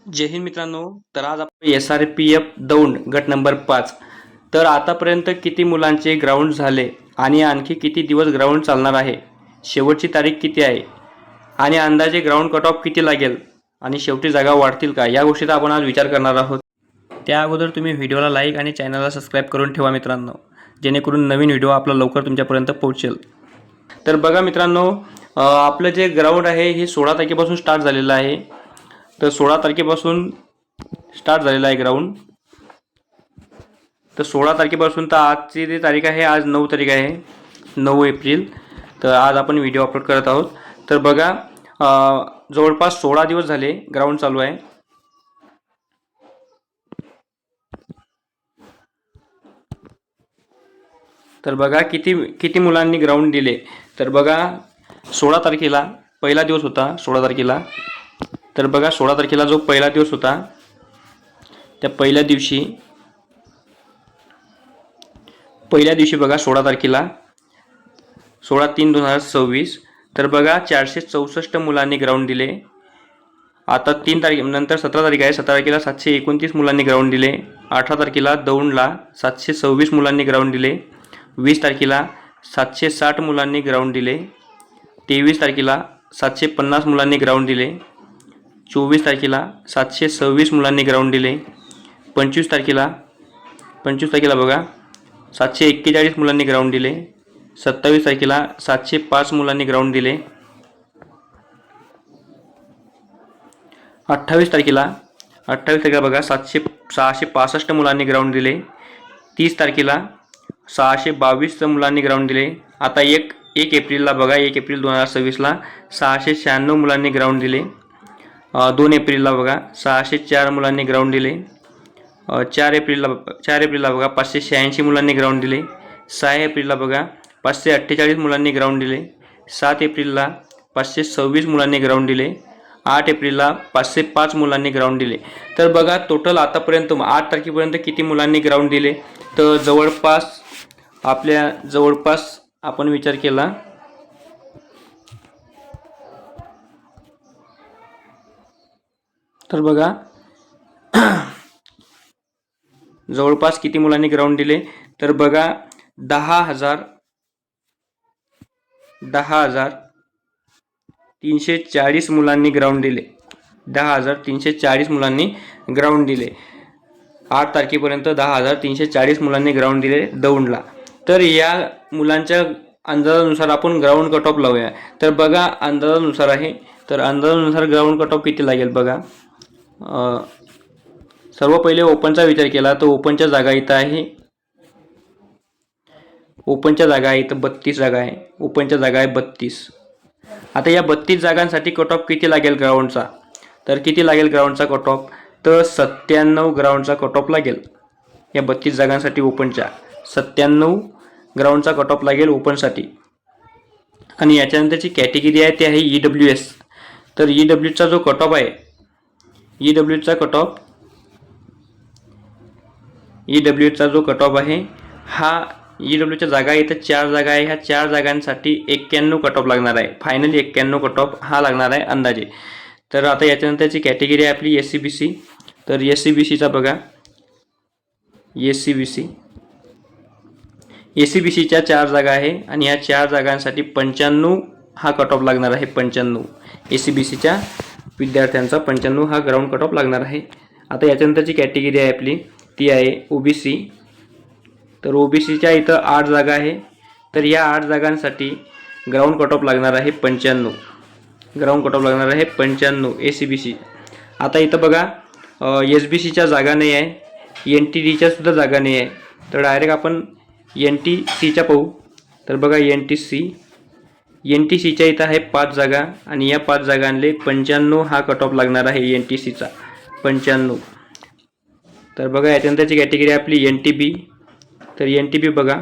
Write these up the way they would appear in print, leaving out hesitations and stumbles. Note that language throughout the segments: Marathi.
जय हिंद मित्रांनो. तर आज आपण SRPF दौंड गट नंबर 5. तर आतापर्यंत किती मुलांचे ग्राउंड झाले आणि आणखी किती दिवस ग्राउंड चालणार आहे, शेवटची तारीख किती आहे आणि अंदाजे ग्राउंड कट ऑफ किती लागेल आणि शेवटी जागा वाढतील का, या गोष्टीचा आपण आज विचार करणार आहोत. त्या अगोदर तुम्ही व्हिडिओला लाईक आणि चॅनलला सबस्क्राईब करून ठेवा मित्रांनो, जेणेकरून नवीन व्हिडिओ आपला लवकर तुमच्यापर्यंत पोहोचेल. तर बघा मित्रांनो, आपलं जे ग्राउंड आहे हे 16 तारखेपासून स्टार्ट झालेलं आहे. तर 16 तारखेपासून स्टार्ट झालेला आहे ग्राउंड. तर 16 तारखेपासून तर आजची जी तारीख आहे, आज 9 तारीख आहे, 9 एप्रिल. तर आज आपण व्हिडिओ अपलोड करत आहोत. तर बघा, जवळपास 16 दिवस झाले ग्राउंड चालू आहे. तर बघा किती किती मुलांनी ग्राउंड दिले. तर बघा 16 तारखेला पहिला दिवस होता. 16 तारखेला तर बघा 16 तारखेला जो पहिला दिवस होता, त्या पहिल्या दिवशी बघा 16 तारखेला 16/3/2026. तर बघा 464 मुलांनी ग्राउंड दिले. आता 3 तारखेनंतर 17 तारीख आहे. 17 तारखेला 729 मुलांनी ग्राउंड दिले. 18 तारखेला दौंडला 726 मुलांनी ग्राउंड दिले. 20 तारखेला 760 मुलांनी ग्राउंड दिले. 23 तारखेला 750 मुलांनी ग्राउंड दिले. 24 तारखेला 726 मुलांनी ग्राउंड दिले. 25 तारखेला बघा 741 मुलांनी ग्राउंड दिले. 27 तारखेला 705 मुलांनी ग्राउंड दिले. 28 तारखेला बघा 665 मुलांनी ग्राउंड दिले. 30 तारखेला 622 मुलांनी ग्राउंड दिले. आता 1 एप्रिलला बघा, 1 एप्रिल 2026ला 696 मुलांनी ग्राउंड दिले. 2 एप्रिलला बघा 604 मुलांनी ग्राउंड दिले. 4 एप्रिलला बघा 586 मुलांनी ग्राउंड दिले. 6 एप्रिलला बघा 548 मुलांनी ग्राउंड दिले. 7 एप्रिलला 526 मुलांनी ग्राउंड दिले. 8 एप्रिलला 505 मुलांनी ग्राउंड दिले. तर बघा टोटल आतापर्यंत 8 तारखेपर्यंत किती मुलांनी ग्राउंड दिले. तर जवळपास आपण विचार केला तर बघा जवळपास किती मुलांनी ग्राउंड दिले. तर बघा 10,340 मुलांनी ग्राउंड दिले. 10,340 मुलांनी ग्राउंड दिले. 8 तारखेपर्यंत 10,340 मुलांनी ग्राउंड दिले दौंडला. तर या मुलांच्या अंदाजानुसार आपण ग्राउंड कट ऑफ लावूया. तर बघा अंदाजानुसार आहे. तर अंदाजानुसार ग्राउंड कट ऑफ किती लागेल बघा. सर्व पहिले ओपनचा विचार केला तर ओपनच्या जागा इथं आहे. ओपनच्या जागा आहे इथं 32 जागा आहे. ओपनच्या जागा आहे 32. आता या 32 जागांसाठी कट ऑफ किती लागेल ग्राउंडचा. तर किती लागेल ग्राउंडचा कट ऑफ. तर 97 ग्राउंडचा कट ऑफ लागेल. या 32 जागांसाठी ओपनच्या 97 ग्राउंडचा कट ऑफ लागेल ओपनसाठी. आणि याच्यानंतरची कॅटेगरी आहे ती आहे EWS. तर EWSचा जो कट ऑफ आहे, EWSचा जो कट ऑफ आहे, हा EWSच्या जागा इथं 4 जागा आहे. ह्या 4 जागांसाठी 91 कट ऑफ लागणार आहे. फायनली 91 कट ऑफ हा लागणार आहे अंदाजे. तर आता याच्यानंतरची कॅटेगरी आहे आपली SCBC. तर SCBCचा बघा SCBCच्या 4 जागा आहे आणि ह्या 4 जागांसाठी 95 हा कट ऑफ लागणार आहे. 95 SCBCच्या विद्यार्थ्यांचा 95 हा ग्राउंड कट ऑफ लागणार आहे. आता याच्यानंतरची कॅटेगरी आहे आपली ती आहे OBC. तर OBCच्या इथं 8 जागा आहे. तर या 8 जागांसाठी ग्राउंड कट ऑफ लागणार आहे 95. ग्राउंड कट ऑफ लागणार आहे 95 SCBC. आता इथं बघा SBCच्या जागा नाही आहे, NTDच्या सुद्धा जागा नाही आहे. तर डायरेक्ट आपण NTCच्या पाहू. तर बघा NTCच्या इथं आहे 5 जागा आणि या 5 जागांले 95 हा कट ऑफ लागणार आहे NTCचा 95. तर बघा याच्यानंतरची कॅटेगरी आपली NTB. तर NTB बघा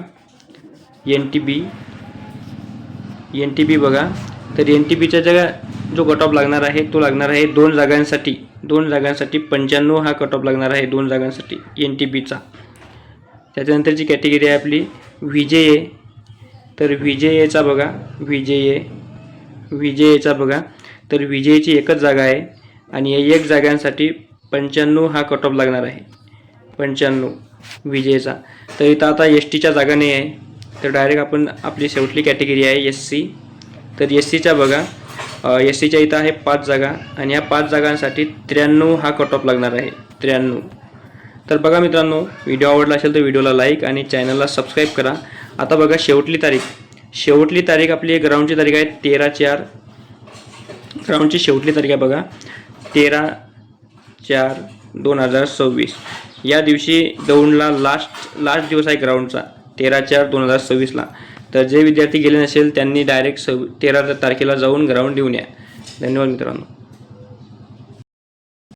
NTB बघा. तर NTBच्या जो कट ऑफ लागणार आहे तो लागणार आहे 2 जागांसाठी 95 हा कट ऑफ लागणार आहे 2 जागांसाठी NTBचा. त्याच्यानंतरची कॅटेगरी आहे आपली VJA. तर VJAचा बघा VJAचा बघा. तर VJAची एकच जागा आहे आणि या 1 जागांसाठी 95 हा कट ऑफ लागणार आहे, 95 विजेचा. तर इथं आता एस टीच्या जागा नाही आहे, तर डायरेक्ट आपण आपली शेवटली कॅटेगरी आहे एस सी. तर एस सीच्या बघा, एस सीच्या इथं आहे 5 जागा आणि या 5 जागांसाठी 93 हा कट ऑफ लागणार आहे, 93. तर बघा मित्रांनो, व्हिडिओ आवडला असेल तर व्हिडिओला लाईक आणि चॅनलला सबस्क्राईब करा. आता बघा शेवटली तारीख आपली ग्राउंडची तारीख आहे 13/4. ग्राउंडची शेवटली तारीख आहे बघा 13/4/2026. या दिवशी दौंडला लास्ट दिवस आहे ग्राउंडचा 13/4/2026ला. तर जे विद्यार्थी गेले नसेल त्यांनी डायरेक्ट 13 तारखेला जाऊन ग्राउंड घेऊन या. धन्यवाद मित्रांनो.